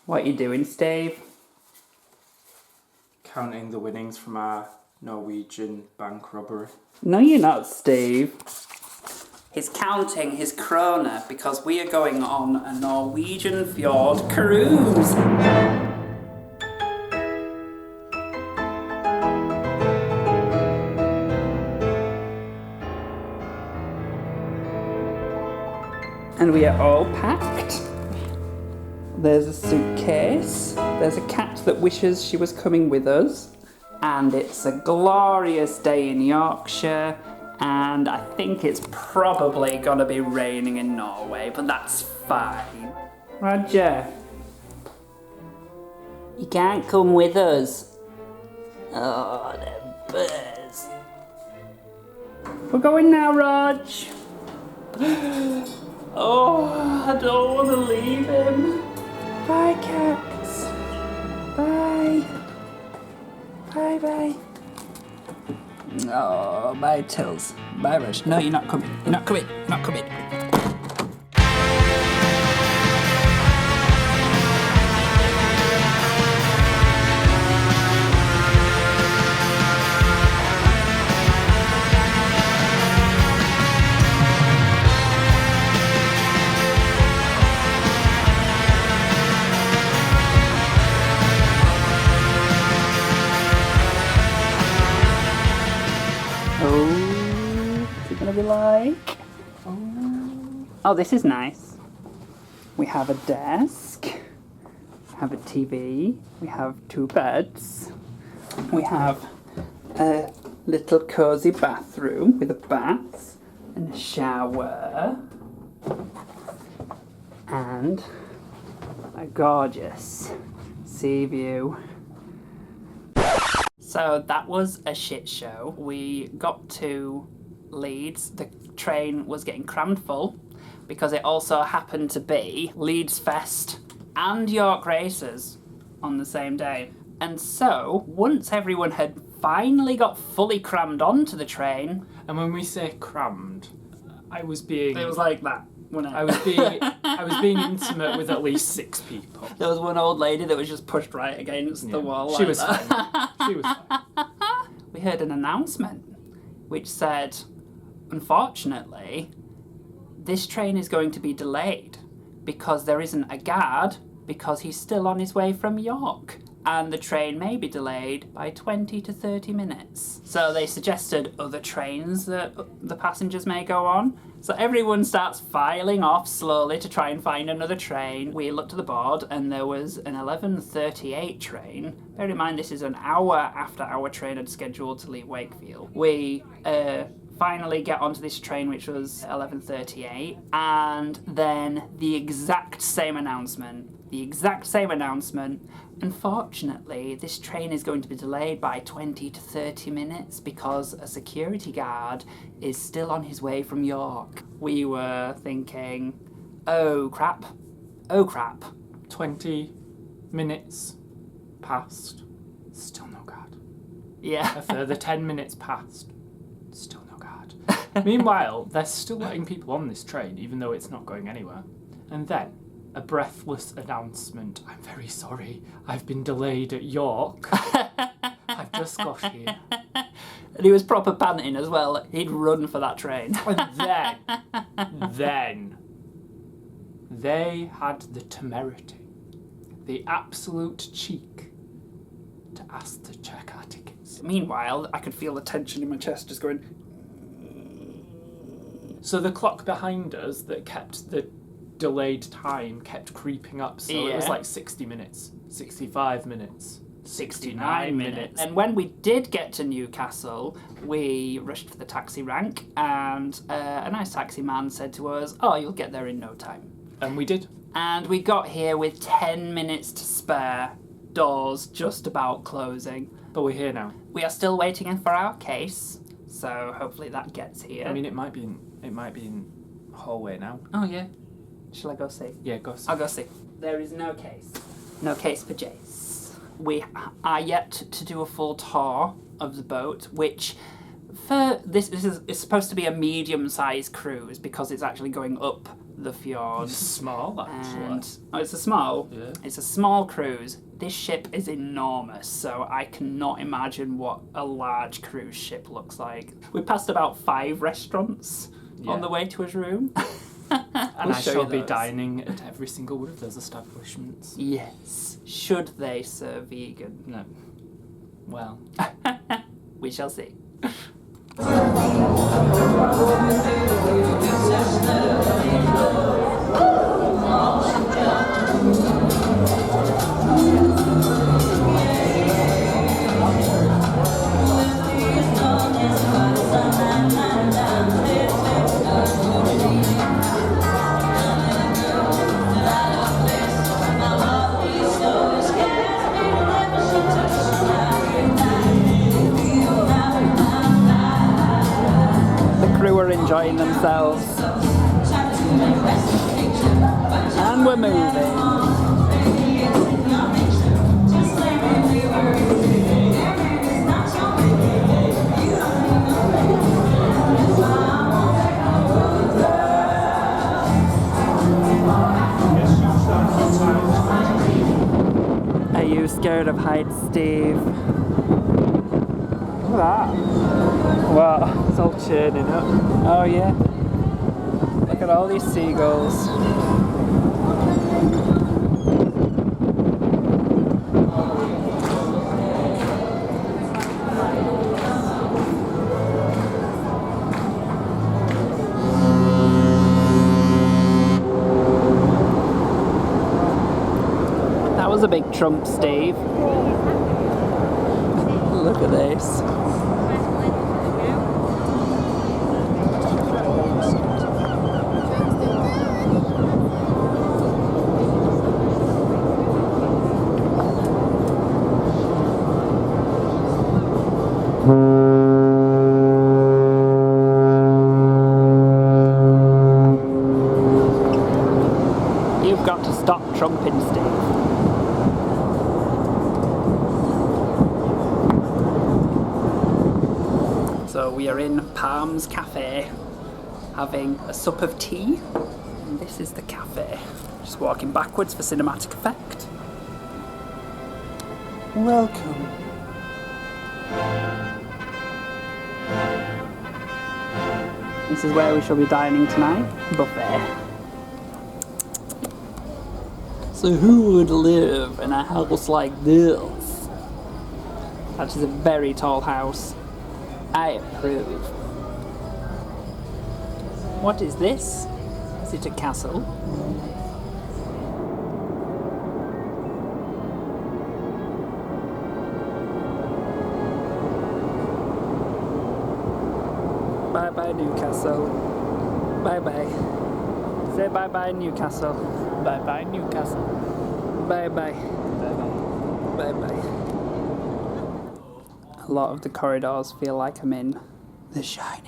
What are you doing, Steve? Counting the winnings from our Norwegian bank robbery. No, you're not, Steve. He's counting his krona because we are going on a Norwegian Fjord cruise. And we are all packed. There's a suitcase. There's a cat that wishes she was coming with us. And it's a glorious day in Yorkshire. And I think it's probably going to be raining in Norway, but that's fine. Roger, you can't come with us. Oh, the birds. We're going now, Rog. Oh, I don't want to leave him. Bye, cats. Bye. Bye, bye. Oh, bye, Tills. Bye, Rush. No, you're not coming. You're not coming. You're not coming. What's it gonna be like? Oh, this is nice. We have a desk, we have a TV, we have two beds, we have a little cozy bathroom with a bath and a shower, and a gorgeous sea view. So that was a shit show. We got to Leeds. The train was getting crammed full because it also happened to be Leeds Fest and York Races on the same day. And so, once everyone had finally got fully crammed onto the train... And when we say crammed, I was being... It was like that, wasn't it? I was being intimate with at least 6 people. There was one old lady that was just pushed right against the wall. She was fine. She was fine. We heard an announcement which said, unfortunately, this train is going to be delayed because there isn't a guard because he's still on his way from York. And the train may be delayed by 20 to 30 minutes. So they suggested other trains that the passengers may go on. So everyone starts filing off slowly to try and find another train. We looked at the board and there was an 11:38 train. Bear in mind this is an hour after our train had scheduled to leave Wakefield. We finally get onto this train which was 11:38 and then the exact same announcement. Unfortunately, this train is going to be delayed by 20 to 30 minutes because a security guard is still on his way from York. We were thinking, oh crap. 20 minutes passed, still no guard. Yeah. A further 10 minutes passed, still no guard. Meanwhile, they're still letting people on this train, even though it's not going anywhere. And then, a breathless announcement. I'm very sorry. I've been delayed at York. I've just got here. And he was proper panting as well. He'd run for that train. And then, they had the temerity, the absolute cheek, to ask to check our tickets. Meanwhile, I could feel the tension in my chest just going... So the clock behind us that kept the delayed time kept creeping up, so it was like 60 minutes, 65 minutes, 69 minutes. And when we did get to Newcastle, we rushed for the taxi rank, and a nice taxi man said to us, oh, you'll get there in no time. And we did. And we got here with 10 minutes to spare, doors just about closing. But we're here now. We are still waiting for our case, so hopefully that gets here. I mean, it might be in hallway now. Oh yeah. Shall I go see? Yeah, go see. I'll go see. There is no case. No case for Jace. We are yet to do a full tour of the boat, which for this is supposed to be a medium-sized cruise because it's actually going up the fjords. It's small, actually. It's a small. Yeah. It's a small cruise. This ship is enormous, so I cannot imagine what a large cruise ship looks like. We passed about 5 restaurants on the way to his room. And I shall be dining at every single one of those establishments. Yes. Should they serve vegan? No. Well. We shall see. Crew are enjoying themselves, and we're moving. Are you scared of heights, Steve? Look at that. Wow, it's all churning up. Oh yeah. Look at all these seagulls. That was a big trump, Steve. Look at this. You've got to stop trumping, Steve. So we are in Palms Cafe having a sup of tea, and this is the cafe. Just walking backwards for cinematic effect. Welcome. This is where we shall be dining tonight. Buffet. So who would live in a house like this? That is a very tall house. I approve. What is this? Is it a castle? Bye bye Newcastle. Bye bye. Say bye bye Newcastle. Bye bye, Newcastle. Bye bye. Bye bye. A lot of the corridors feel like I'm in The Shining.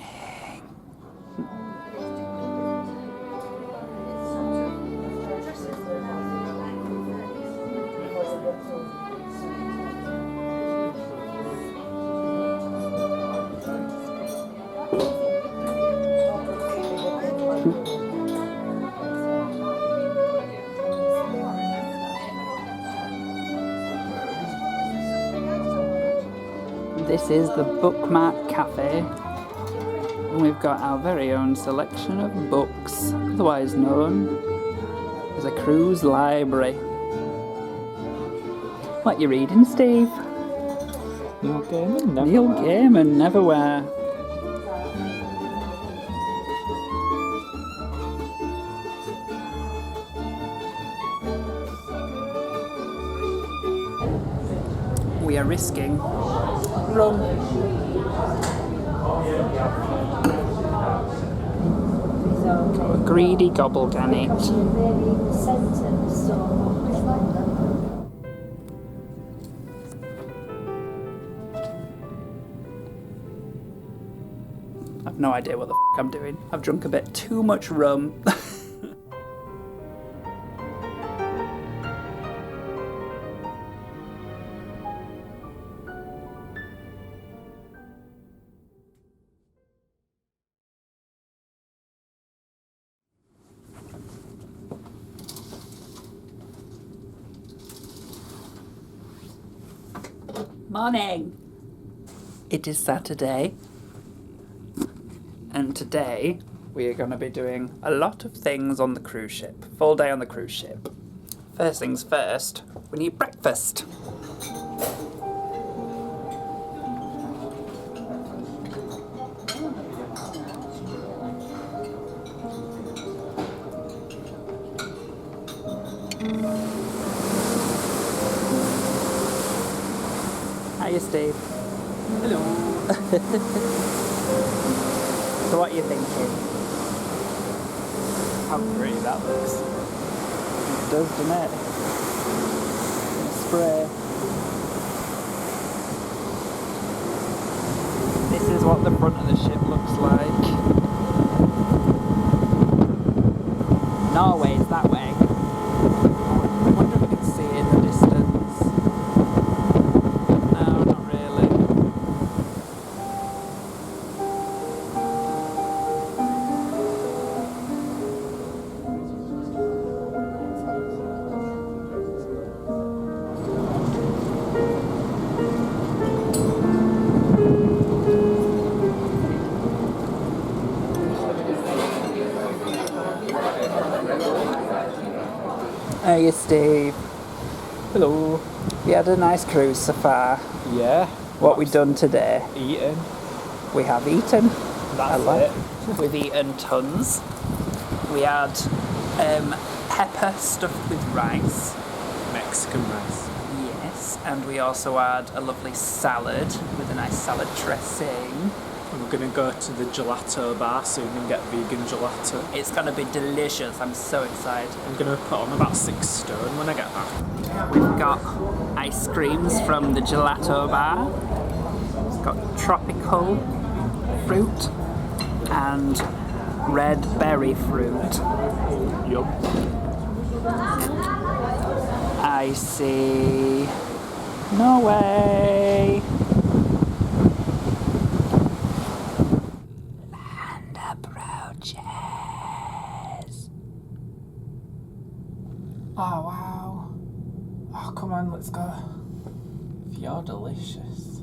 This is the Bookmark Cafe, and we've got our very own selection of books, otherwise known as a cruise library. What you reading, Steve? Neil Gaiman, never Neil wear. Gaiman, Neverwhere. We are risking rum. A greedy gobble can eat. I've no idea what the f I'm doing. I've drunk a bit too much rum. Morning! It is Saturday, and today we are going to be doing a lot of things on the cruise ship. Full day on the cruise ship. First things first, we need breakfast. Hiya, Steve. Hello. So what are you thinking? How pretty that looks. It does, doesn't it? Spray. This is what the front of the ship looks like. Norway is that way. I wonder if you can see it in the distance. No, not really. Hiya, Steve. Hello. We had a nice cruise so far. Yeah. What we done today? Eating. We have eaten. That's it. We've eaten tons. We had pepper stuffed with rice. Mexican rice. Yes, and we also had a lovely salad with a nice salad dressing. We're going to go to the gelato bar soon and get vegan gelato. It's going to be delicious. I'm so excited. I'm going to put on about 6 stone when I get back. We've got ice creams from the gelato bar. It's got tropical fruit and red berry fruit. Yup. I see Norway. Land approaches. Oh, wow. Oh, come on, let's go. You're delicious.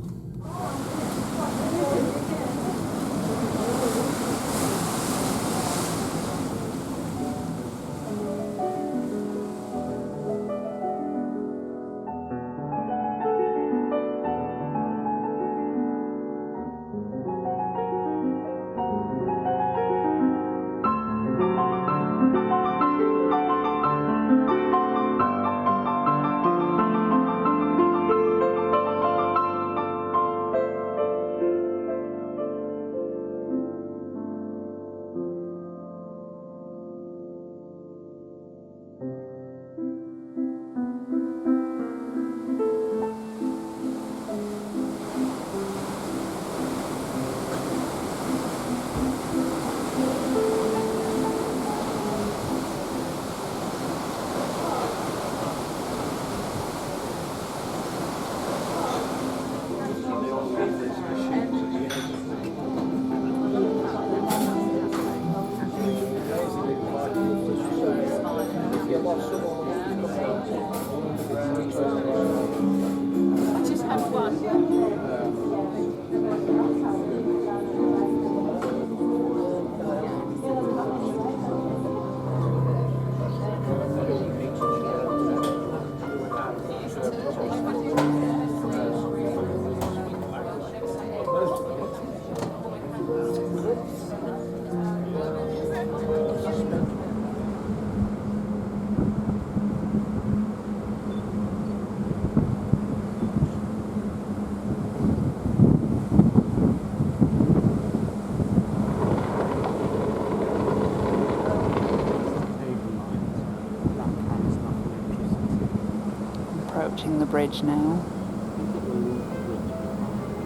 Approaching the bridge now.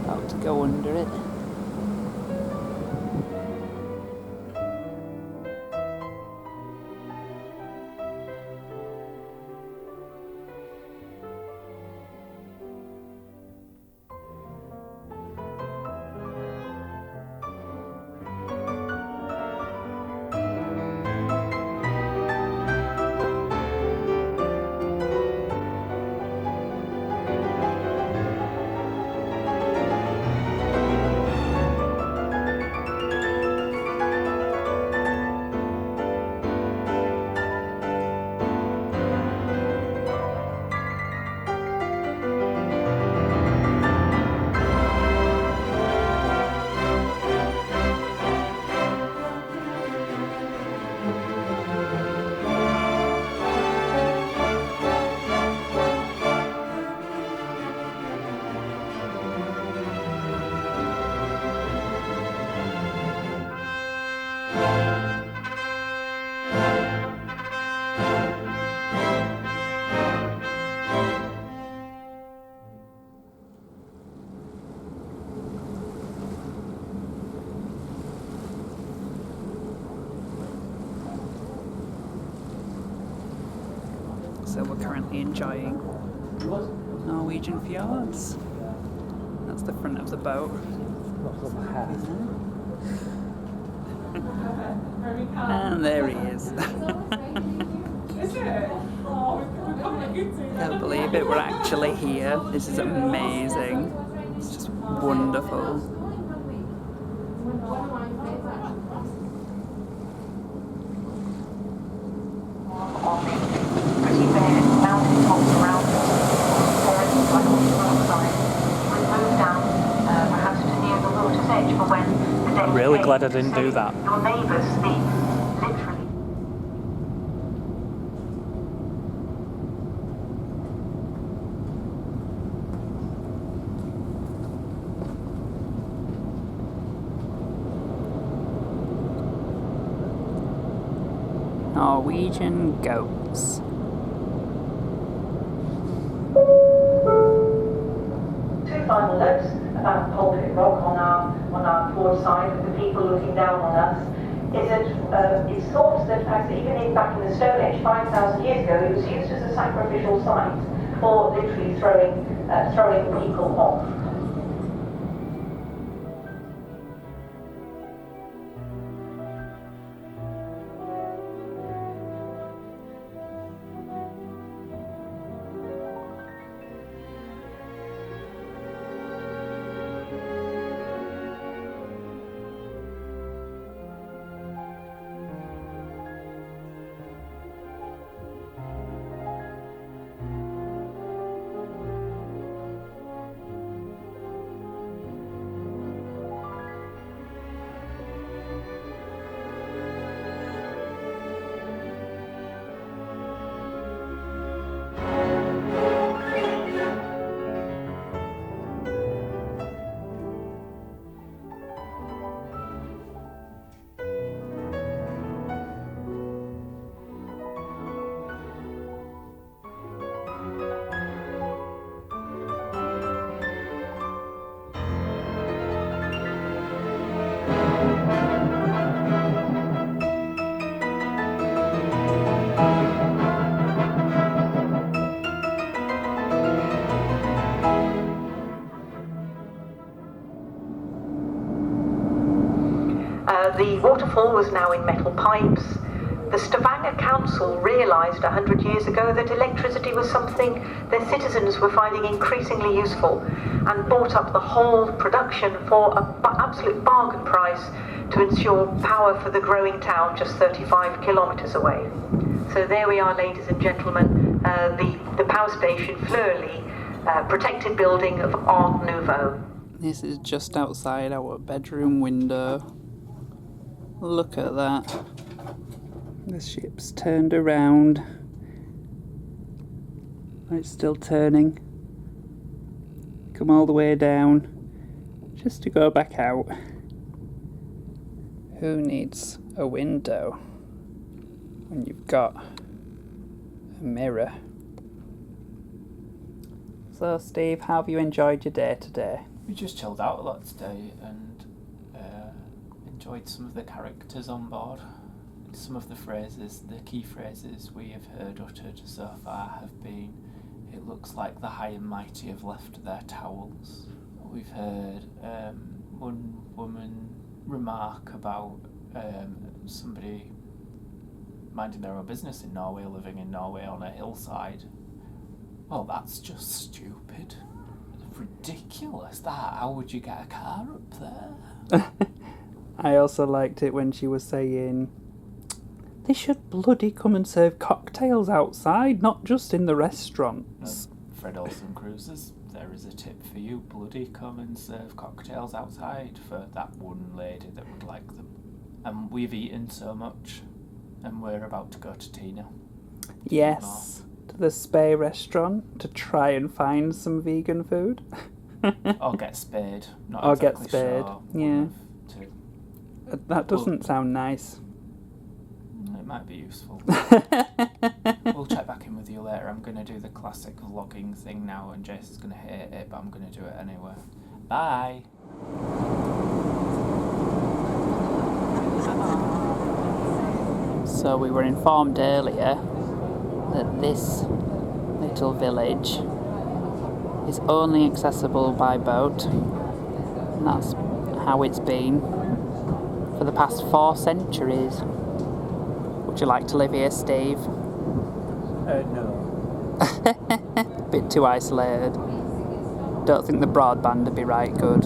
About to go under it. So we're currently enjoying Norwegian Fjords. That's the front of the boat. And there he is. Can't believe it, we're actually here. This is amazing. It's just wonderful. On the pretty bare mountain tops around us, like on the roadside. We moved down perhaps to near the water's edge for when the day I'm really came. glad I didn't do that. Your neighbours, literally. Norwegian goats. Two final notes about the pulpit rock on our port side, with the people looking down on us, is that it's thought that even back in the Stone Age, 5,000 years ago, it was used as a sacrificial site for literally throwing people off. The waterfall was now in metal pipes. The Stavanger Council realised 100 years ago that electricity was something their citizens were finding increasingly useful, and bought up the whole production for an absolute bargain price to ensure power for the growing town just 35 kilometres away. So there we are, ladies and gentlemen, the power station Fleury, protected building of Art Nouveau. This is just outside our bedroom window. Look at that. The ship's turned around. It's still turning. Come all the way down just to go back out. Who needs a window when you've got a mirror? So Steve, how have you enjoyed your day today? We just chilled out a lot today and enjoyed some of the characters on board. Some of the phrases, the key phrases we have heard uttered so far have been, "It looks like the high and mighty have left their towels." We've heard one woman remark about somebody minding their own business in Norway, living in Norway on a hillside. Well, that's just stupid. It's ridiculous, that. How would you get a car up there? I also liked it when she was saying, they should bloody come and serve cocktails outside, not just in the restaurants. Fred Olsen cruises, there is a tip for you. Bloody come and serve cocktails outside for that one lady that would like them. And we've eaten so much, and we're about to go to Tina. Yes, to the Spey restaurant to try and find some vegan food. Or get spayed. Not or exactly get spayed, sure. yeah. That doesn't sound nice. It might be useful. We'll check back in with you later. I'm going to do the classic vlogging thing now, and Jason's going to hate it, but I'm going to do it anyway. Bye! So we were informed earlier that this little village is only accessible by boat, and that's how it's been for the past 4 centuries. Would you like to live here, Steve? No. Bit too isolated. Don't think the broadband would be right good.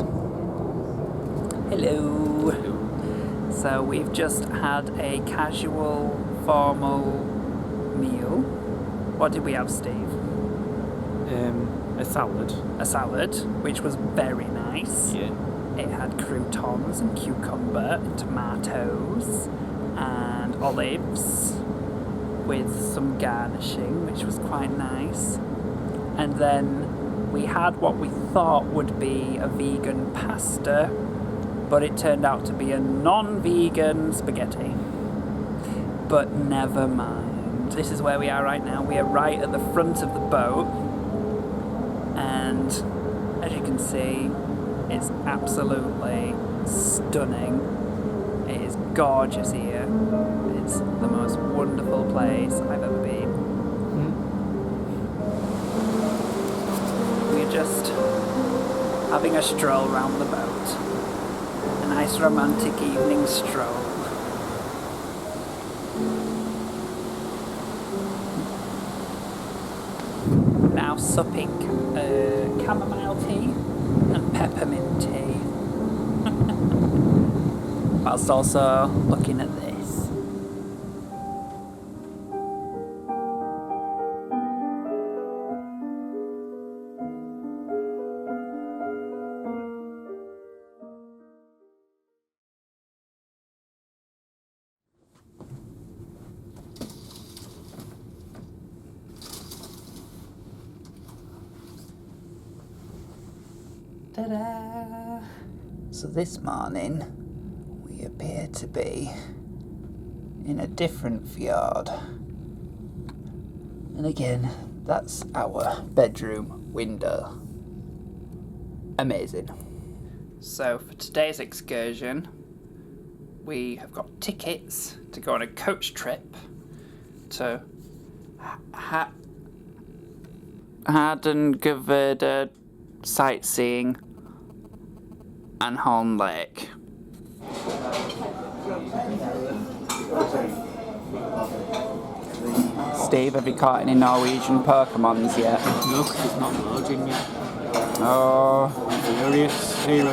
Hello. So we've just had a casual, formal meal. What did we have, Steve? A salad. A salad, which was very nice. Yeah. It had croutons and cucumber and tomatoes and olives with some garnishing, which was quite nice. And then we had what we thought would be a vegan pasta, but it turned out to be a non-vegan spaghetti. But never mind. This is where we are right now. We are right at the front of the boat, and as you can see, it's absolutely stunning. It is gorgeous here. It's the most wonderful place I've ever been. We're just having a stroll round the boat. A nice romantic evening stroll. Now supping chamomile tea and peppermint tea. Whilst also looking at this. Ta-da! So this morning we appear to be in a different fjord. And again, that's our bedroom window. Amazing. So for today's excursion, we have got tickets to go on a coach trip to Hardangervidda sightseeing and Holm Lake. Steve, have you caught any Norwegian Pokemons yet? No, 'cause it's not loading yet. Oh, Furious hero.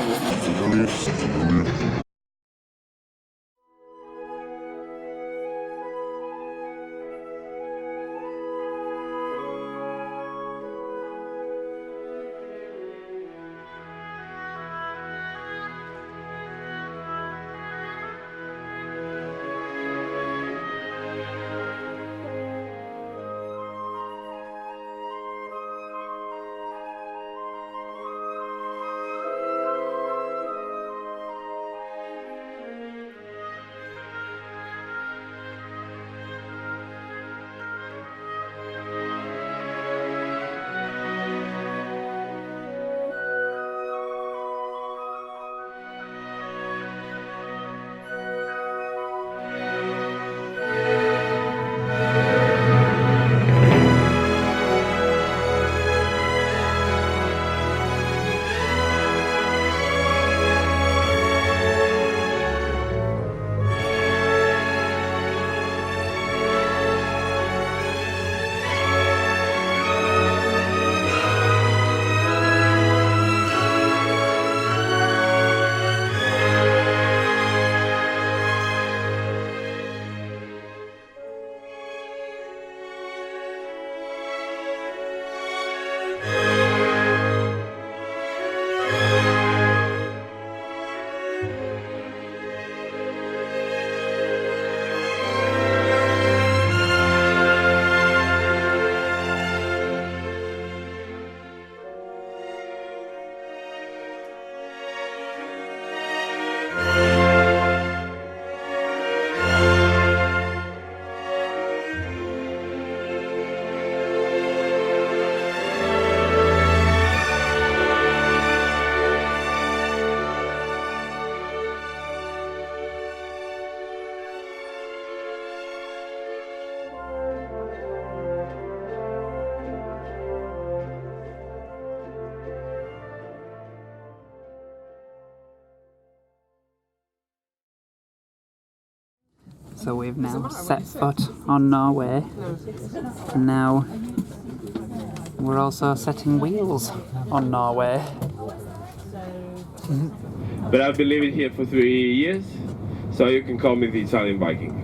So we've now set foot on Norway, and now we're also setting wheels on Norway. But I've been living here for 3 years, so you can call me the Italian Viking.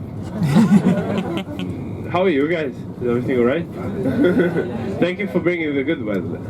How are you guys? Is everything alright? Thank you for bringing the good weather.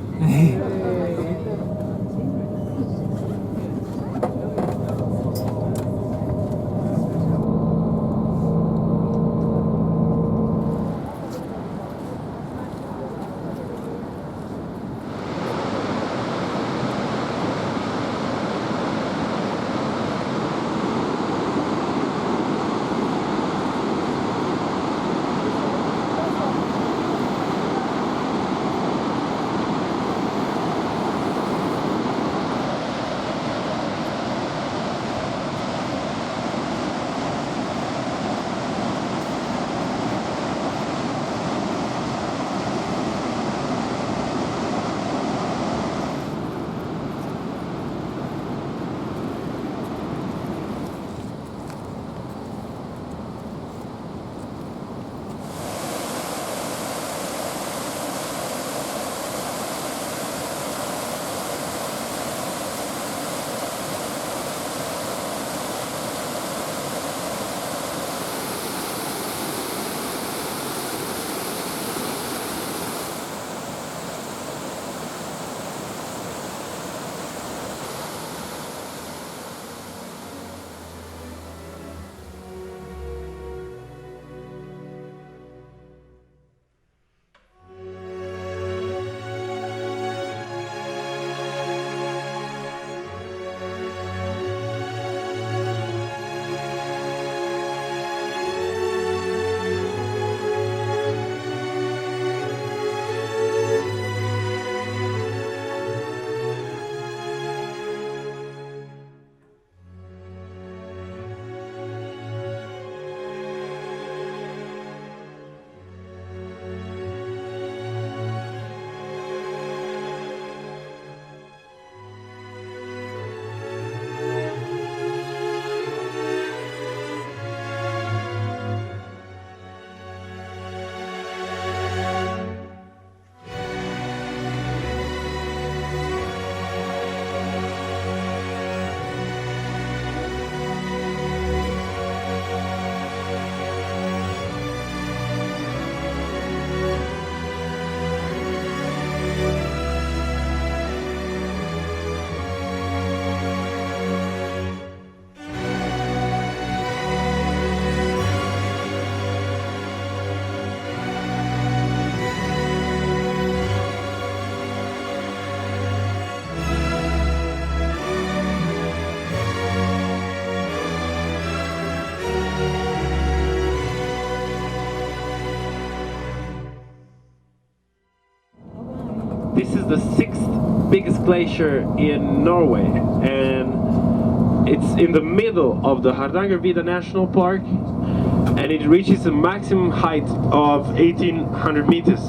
This is the 6th biggest glacier in Norway, and it's in the middle of the Hardangervidda National Park, and it reaches a maximum height of 1800 meters.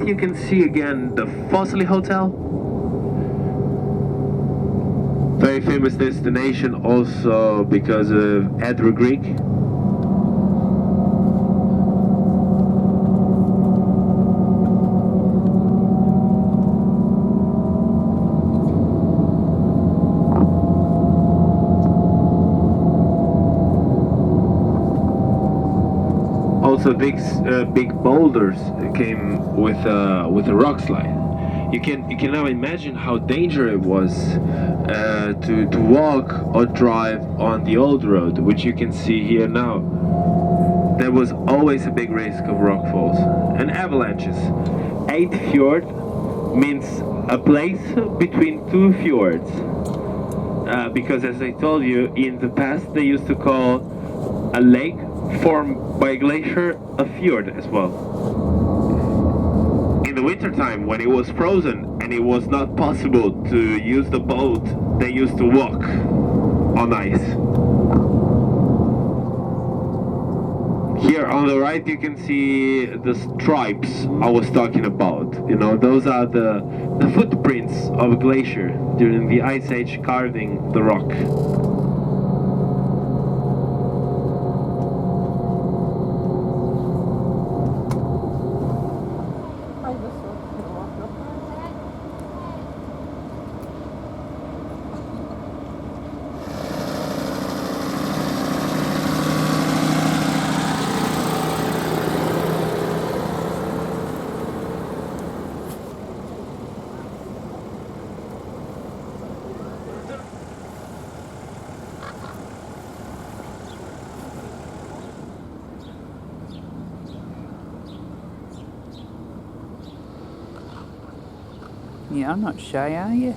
You can see again the Fossili Hotel, very famous destination also because of Edward Grieg. Also, these big boulders came with a rock slide. You can now imagine how dangerous it was to walk or drive on the old road, which you can see here now. There was always a big risk of rock falls and avalanches. Eidfjord means a place between two fjords, because as I told you, in the past they used to call a lake formed by a glacier a fjord as well. In the wintertime, when it was frozen and when it was not possible to use the boat, they used to walk on ice. Here on the right you can see the stripes I was talking about. You know, those are the footprints of a glacier during the Ice Age carving the rock. You're not shy, are you?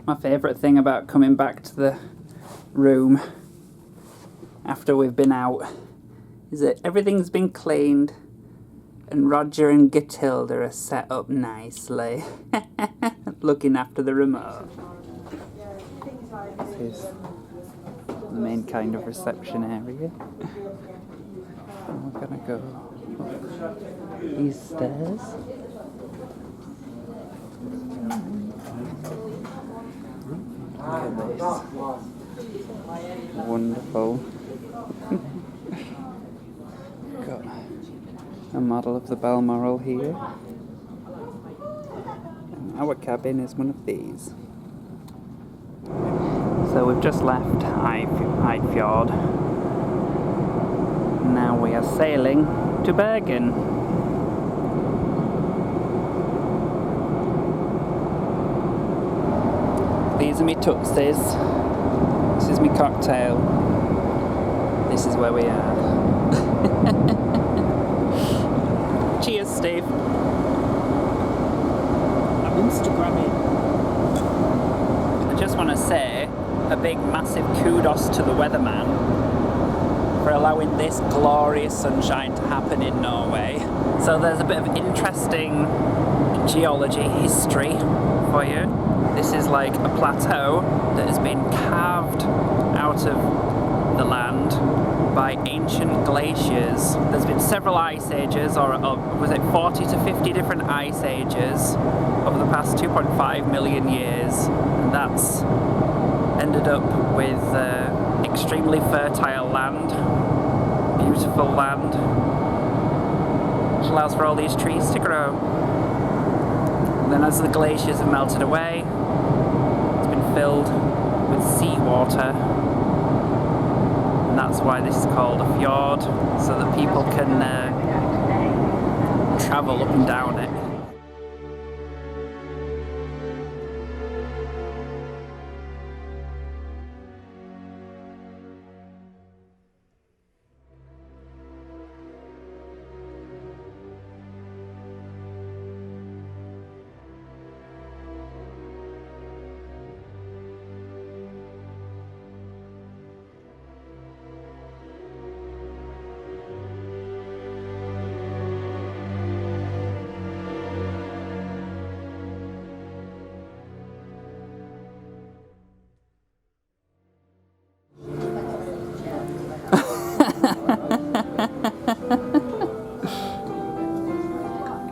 My favourite thing about coming back to the room after we've been out is that everything's been cleaned and Roger and Gatilda are set up nicely, looking after the remote. This is the main kind of reception area. And we're gonna go up these stairs. Look at this. Wonderful. Got a model of the Balmoral here. And our cabin is one of these. So we've just left Eidfjord. Now we are sailing to Bergen. These are me tuxies. This is me cocktail. This is where we are. Cheers, Steve. I'm Instagramming. I just want to say a big massive kudos to the weatherman for allowing this glorious sunshine to happen in Norway. So there's a bit of interesting geology history for you. This is like a plateau that has been carved out of the land by ancient glaciers. There's been several ice ages, or was it 40 to 50 different ice ages over the past 2.5 million years, and that's ended up with extremely fertile land, beautiful land, which allows for all these trees to grow. And then as the glaciers have melted away, it's been filled with seawater, and that's why this is called a fjord, so that people can travel up and down it.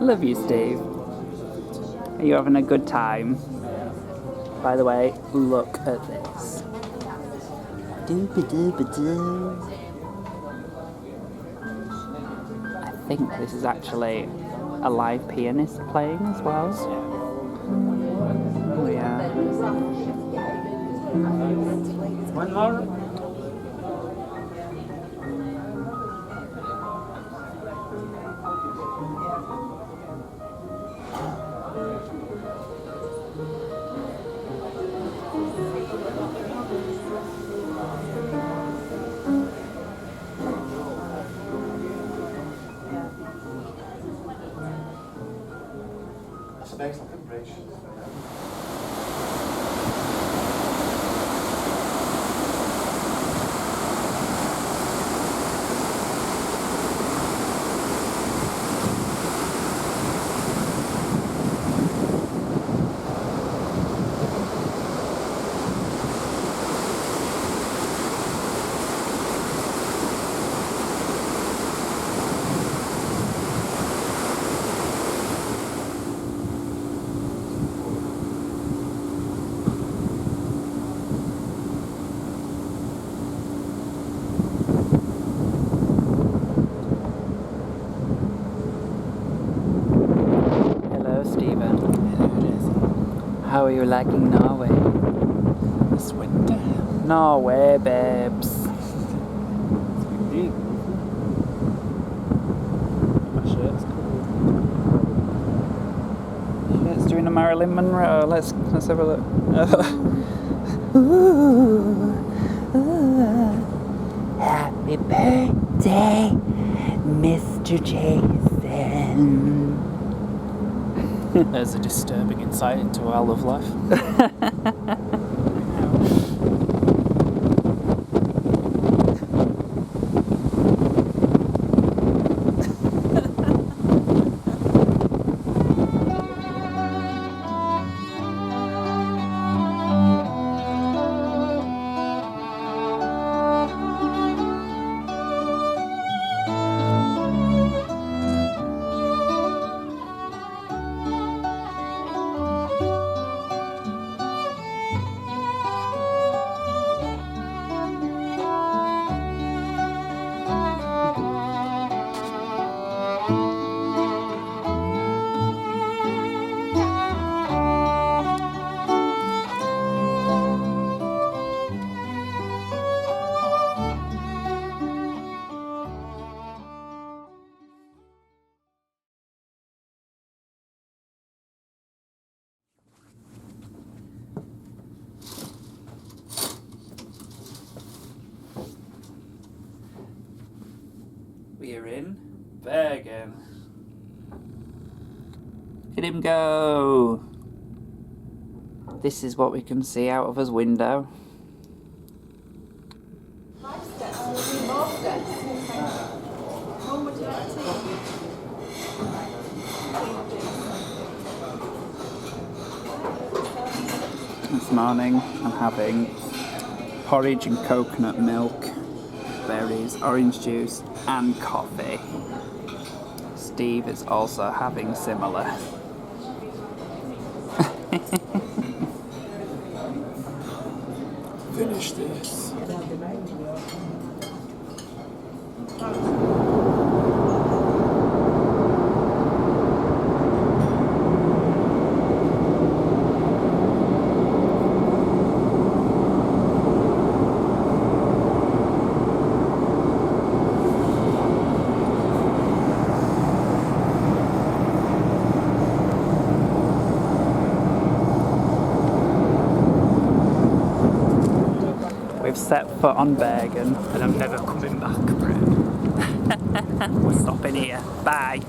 Love you, Steve. Are you having a good time? By the way, look at this. Doo-ba-doo-ba-doo. I think this is actually a live pianist playing as well. Oh yeah. One more. That's an excellent bridge. Hello, Stephen. How are you liking Norway? This winter. Norway, babes. Indeed. My shirt's cool. Let's doing a Marilyn Monroe. Let's have a look. Happy birthday, Mr. Jason. There's a disturbing insight into our love life. We're in Bergen. Look at him go. This is what we can see out of his window. This morning I'm having porridge and coconut milk, berries, orange juice and coffee. Steve is also having similar. Finish this. We've set foot on Bergen. And I'm never coming back, Fred. We're stopping here. Bye.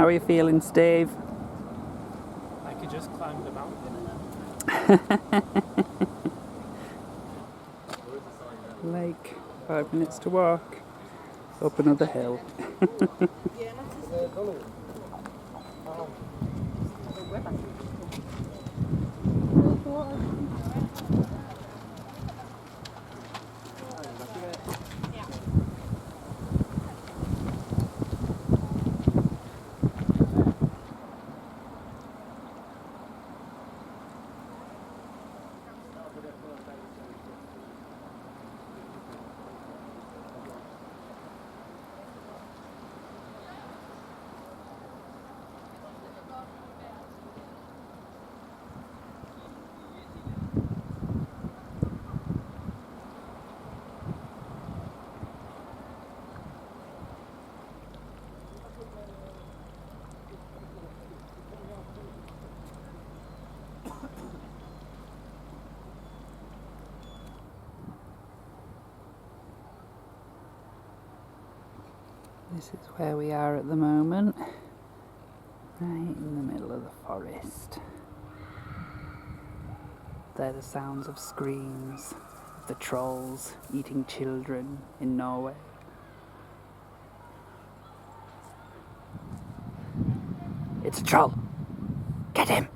How are you feeling, Steve? I could just climb the mountain. Lake, 5 minutes to walk, up another hill. This is where we are at the moment, right in the middle of the forest. They're the sounds of screams of the trolls eating children in Norway. It's a troll! Get him!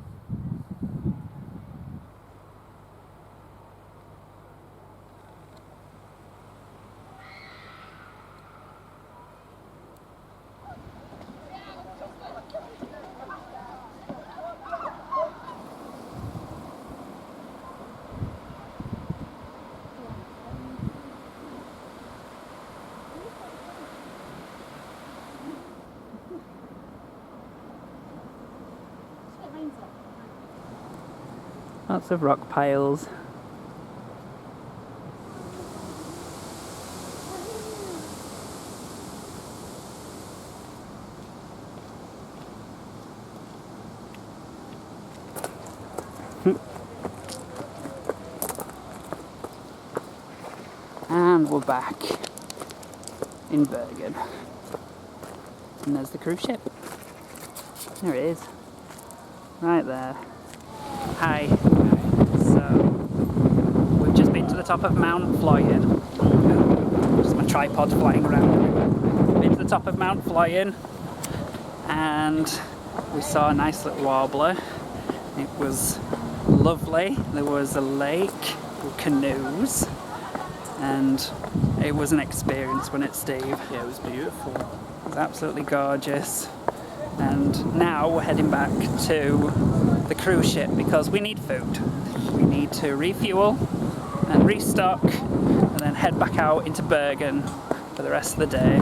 Lots of rock piles. And we're back in Bergen. And there's the cruise ship. There it is. Right there. Hi. So, we've just been to the top of Mount Floyen. Just my tripod flying around. Been to the top of Mount Floyen and we saw a nice little warbler. It was lovely. There was a lake with canoes and it was an experience, wasn't it, Steve? Yeah, it was beautiful. It was absolutely gorgeous. And now we're heading back to the cruise ship because we need food. We need to refuel and restock and then head back out into Bergen for the rest of the day.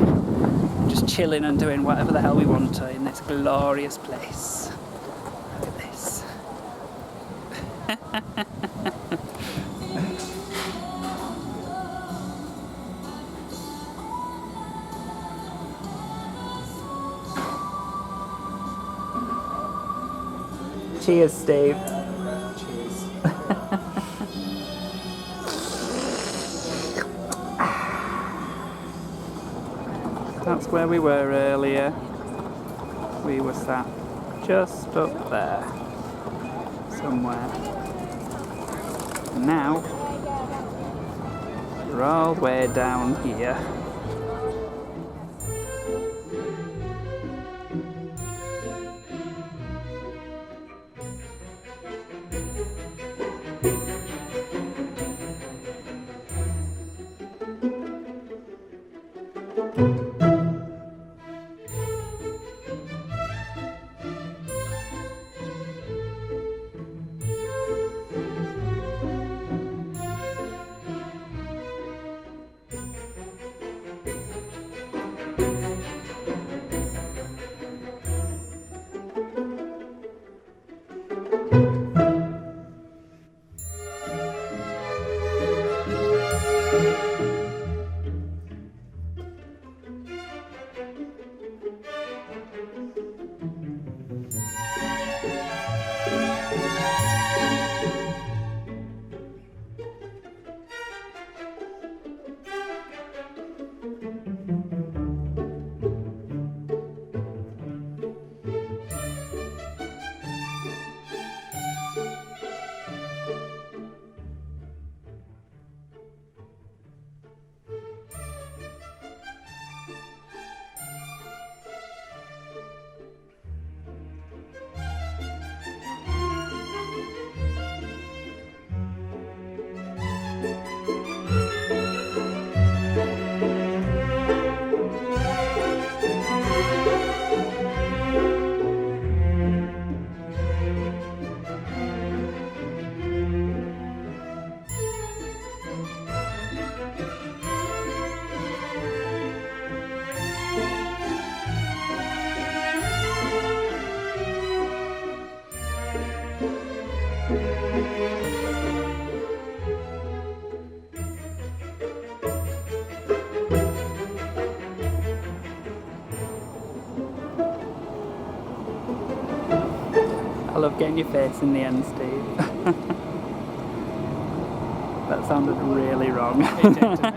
Just chilling and doing whatever the hell we want to in this glorious place. Look at this. Cheers, Steve. Cheers. That's where we were earlier. We were sat just up there somewhere. And now we're all the way down here. I love getting your face in the end, Steve. That sounded really wrong. It did, didn't it?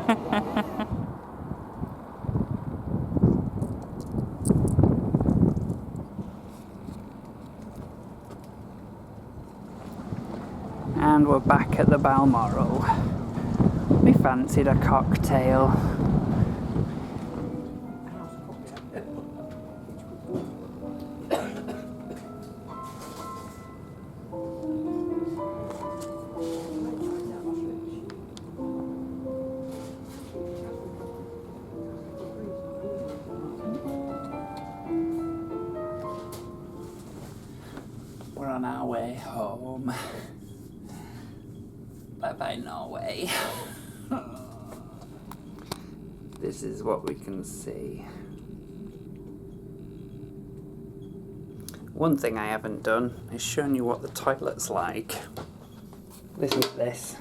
And we're back at the Balmoral. We fancied a cocktail. We're on our way home. Bye bye, Norway. This is what we can see. One thing I haven't done is shown you what the toilet's like. Listen to this.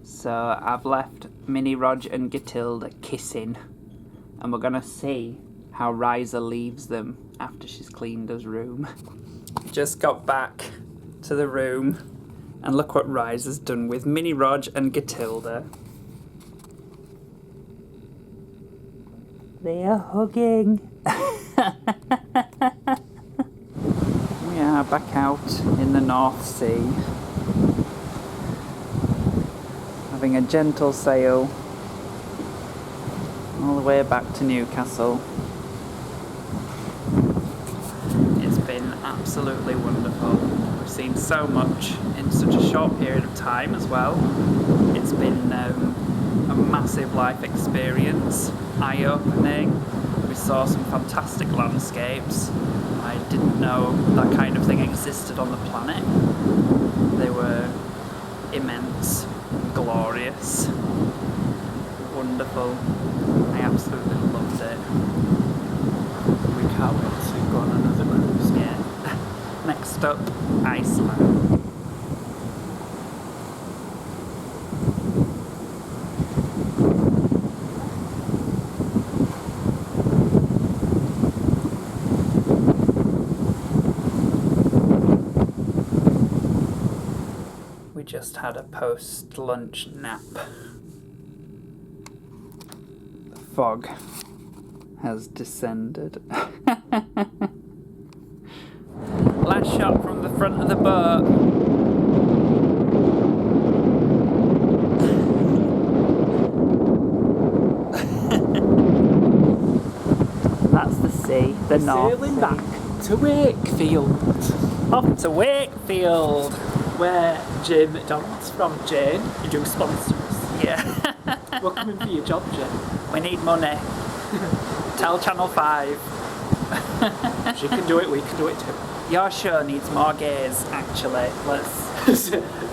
So I've left Minnie, Rog and Gatilda kissing, and we're gonna see how Riza leaves them after she's cleaned his room. Just got back to the room, and look what Riza's done with Minnie, Rog and Gatilda. They are hugging. We are back out in the North Sea, having a gentle sail all the way back to Newcastle. It's been absolutely wonderful. We've seen so much in such a short period of time as well. It's been a massive life experience, eye-opening. We saw some fantastic landscapes. I didn't know that kind of thing existed on the planet. They were immense, glorious, wonderful. I absolutely loved it. We can't wait to go on another cruise. Yeah. Next up, Iceland. We just had a post-lunch nap. The fog has descended. Last shot from the front of the boat. That's the sea, the North Sailing Sea. back to Wakefield, Off to Wakefield. where Jane McDonald's from. Jane, you do sponsor us. Yeah. We're coming for your job, Jane. We need money. Tell Channel 5. She can do it, we can do it too. Your show needs more gays, actually. Let's.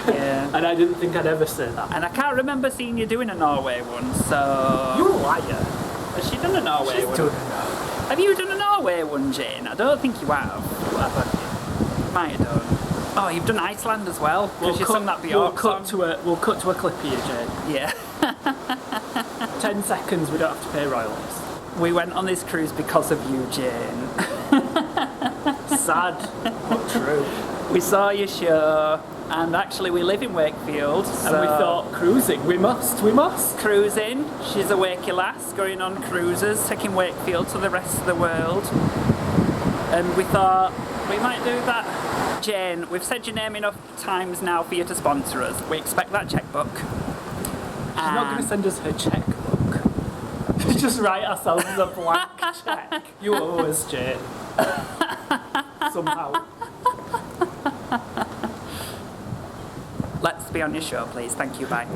Yeah. And I didn't think I'd ever say that. And I can't remember seeing you doing a Norway one, so. You liar. Has she done a Norway She's one? done it. Have you done a Norway one, Jane? I don't think you have. What have I Might have done. Oh, you've done Iceland as well, because you sung that Bjork song. We'll cut to a clip here, Jane. Yeah. 10 seconds, we don't have to pay royalties. We went on this cruise because of you, Jane. Sad, but true. We saw your show, and actually we live in Wakefield, so And we thought, cruising, we must. cruising. She's a Wakey lass, going on cruises, taking Wakefield to the rest of the world. And we thought, we might do that. Jane, we've said your name enough times now for you to sponsor us. We expect that checkbook. She's not going to send us her checkbook. Just write ourselves a blank check. You owe us, Jane. Somehow. Let's be on your show, please. Thank you, bye.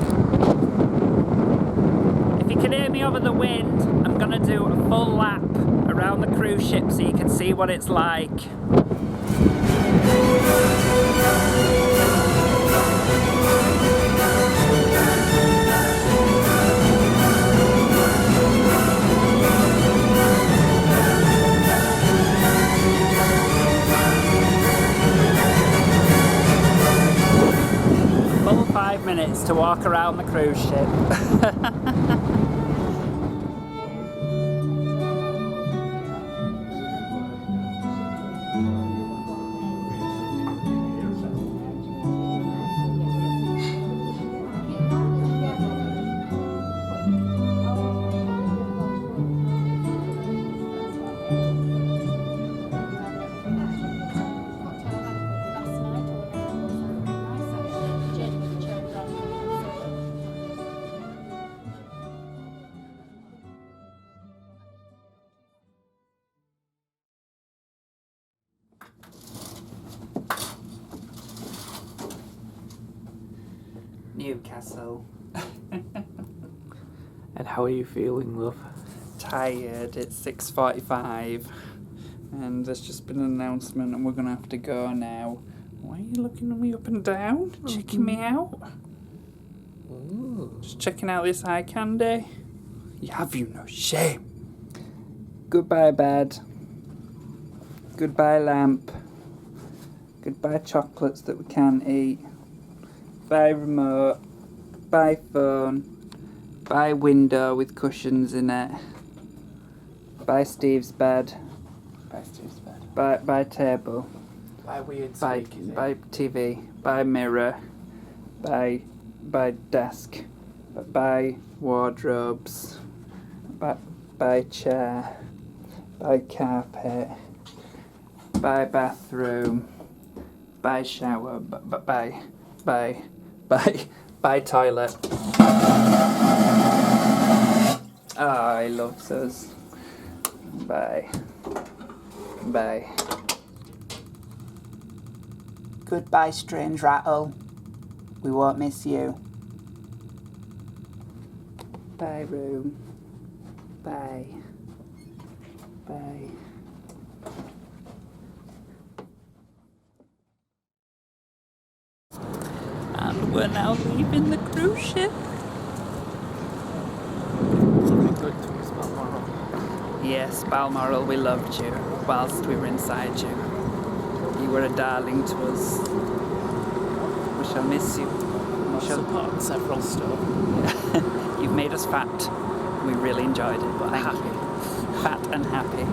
If you can hear me over the wind, I'm going to do a full lap around the cruise ship so you can see what it's like. Full 5 minutes to walk around the cruise ship. Newcastle. And how are you feeling, love? Tired. It's 6:45, and there's just been an announcement, and we're gonna have to go now. Why are you looking at me up and down? Checking me out? Ooh. Just checking out this eye candy? You have you no shame. Goodbye, bed. Goodbye, lamp. Goodbye, chocolates that we can't eat. Bye, remote. Bye, phone. Bye, window with cushions in it. Bye, Steve's bed. Bye, Steve's bed. Bye, table. Bye, weird Bye, speakeasy. bye, TV. Bye, mirror. Bye, desk. Bye, wardrobes. Bye, chair. Bye, carpet. Bye, bathroom. Bye, shower. Bye, toilet. Oh, he loves us. Bye. Goodbye, strange rattle. We won't miss you. Bye, room. Bye. And we're now leaving the cruise ship. Something good to us, Balmoral. Yes, Balmoral, we loved you whilst we were inside you. You were a darling to us. We shall miss you. We shall... Put on several stuff. You've made us fat. We really enjoyed it. But Thank happy. you. Fat and happy.